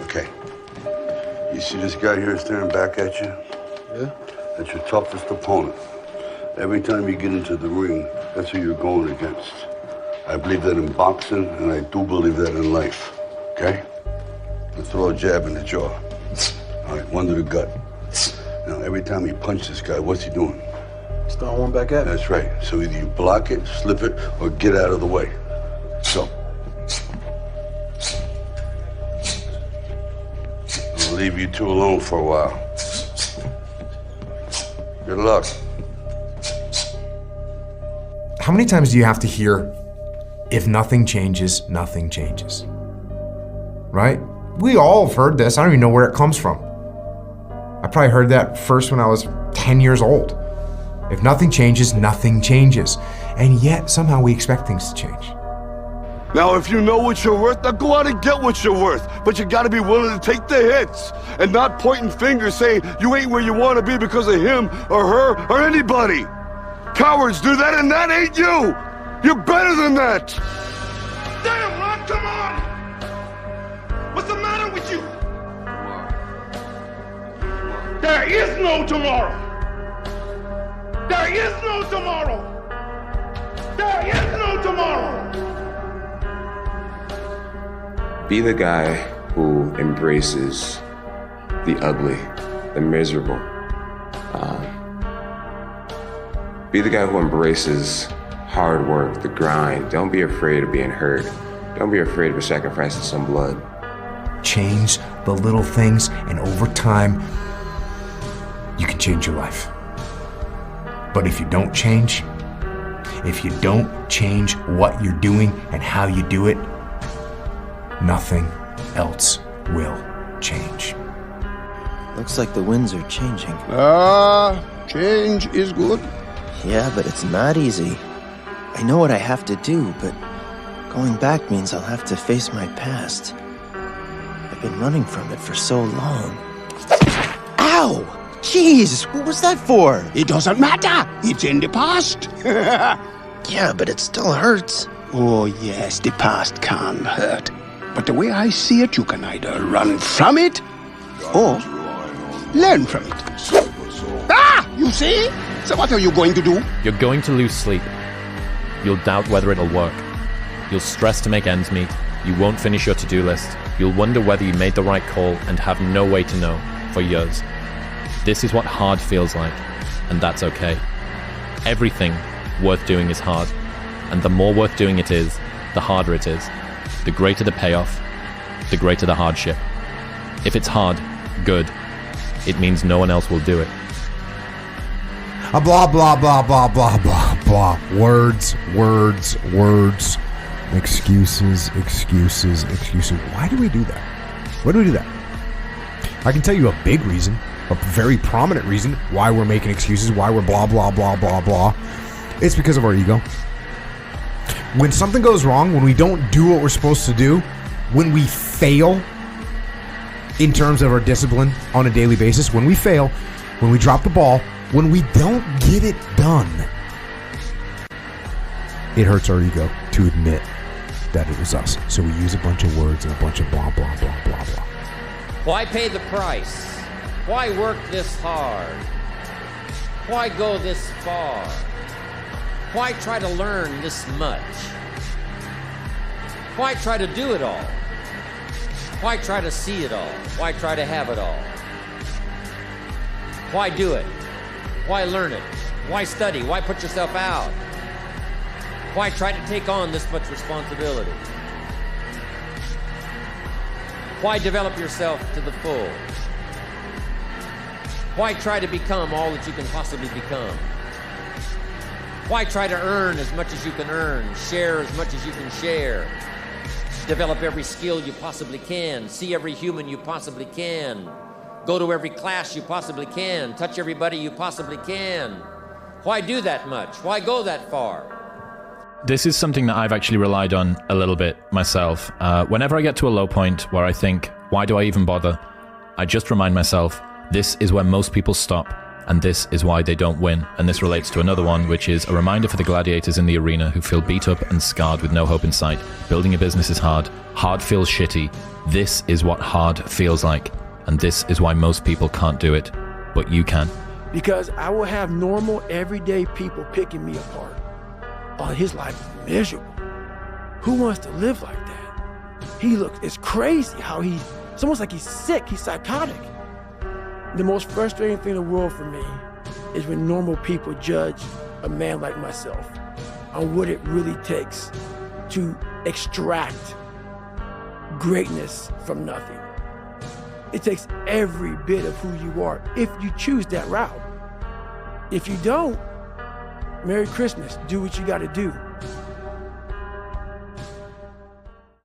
Okay. You see this guy here staring back at you? Yeah? That's your toughest opponent. Every time you get into the ring, that's who you're going against. I believe that in boxing, and I do believe that in life. Okay? Let's throw a jab in the jaw. All right, one to the gut. Now, every time you punch this guy, what's he doing? He's throwing one back at me. That's right. So either you block it, slip it, or get out of the way. So. I'll leave you two alone for a while. Good luck. How many times do you have to hear, if nothing changes, nothing changes? Right? We all have heard this. I don't even know where it comes from. I probably heard that first when I was 10 years old. If nothing changes, nothing changes. And yet, somehow we expect things to change. Now, if you know what you're worth, now go out and get what you're worth. But you gotta be willing to take the hits and not pointing fingers saying you ain't where you want to be because of him or her or anybody. Cowards do that, and that ain't you. You're better than that. Damn, Ron, come on! What's the matter with you? There is no tomorrow. There is no tomorrow. There is no tomorrow. Be the guy who embraces the ugly, the miserable. Be the guy who embraces hard work, the grind. Don't be afraid of being hurt. Don't be afraid of sacrificing some blood. Change the little things, and over time, you can change your life. But if you don't change what you're doing and how you do it, nothing else will change. Looks like the winds are changing. Change is good. Yeah, but it's not easy. I know what I have to do, but going back means I'll have to face my past. I've been running from it for so long. Ow! Jeez, what was that for? It doesn't matter. It's in the past. Yeah, but it still hurts. Oh, yes, the past can hurt. But the way I see it, you can either run from it or learn from it. Ah! You see? So what are you going to do? You're going to lose sleep. You'll doubt whether it'll work. You'll stress to make ends meet. You won't finish your to-do list. You'll wonder whether you made the right call and have no way to know for years. This is what hard feels like, and that's okay. Everything worth doing is hard, and the more worth doing it is, the harder it is. The greater the payoff, the greater the hardship. If it's hard, good. It means no one else will do it. Blah, blah, blah, blah, blah, blah, blah. Words. Excuses. Why do we do that? Why do we do that? I can tell you a big reason, a very prominent reason why we're making excuses, why we're blah, blah, blah, blah, blah. It's because of our ego. When something goes wrong, when we don't do what we're supposed to do, when we fail in terms of our discipline on a daily basis, when we fail, when we drop the ball, when we don't get it done, it hurts our ego to admit that it was us. So we use a bunch of words and a bunch of blah, blah, blah, blah, blah. Why pay the price? Why work this hard? Why go this far? Why try to learn this much? Why try to do it all? Why try to see it all? Why try to have it all? Why do it? Why learn it? Why study? Why put yourself out? Why try to take on this much responsibility? Why develop yourself to the full? Why try to become all that you can possibly become? Why try to earn as much as you can earn, share as much as you can share, develop every skill you possibly can, see every human you possibly can, go to every class you possibly can, touch everybody you possibly can? Why do that much? Why go that far? This is something that I've actually relied on a little bit myself. Whenever I get to a low point where I think, why do I even bother? I just remind myself, this is where most people stop, and this is why they don't win. And this relates to another one, which is a reminder for the gladiators in the arena who feel beat up and scarred with no hope in sight. Building a business is hard. Hard feels shitty. This is what hard feels like. And this is why most people can't do it. But you can. Because I will have normal, everyday people picking me apart. Oh, his life is miserable. Who wants to live like that? It's crazy how it's almost like he's sick, he's psychotic. The most frustrating thing in the world for me is when normal people judge a man like myself on what it really takes to extract greatness from nothing. It takes every bit of who you are if you choose that route. If you don't, Merry Christmas, do what you gotta do.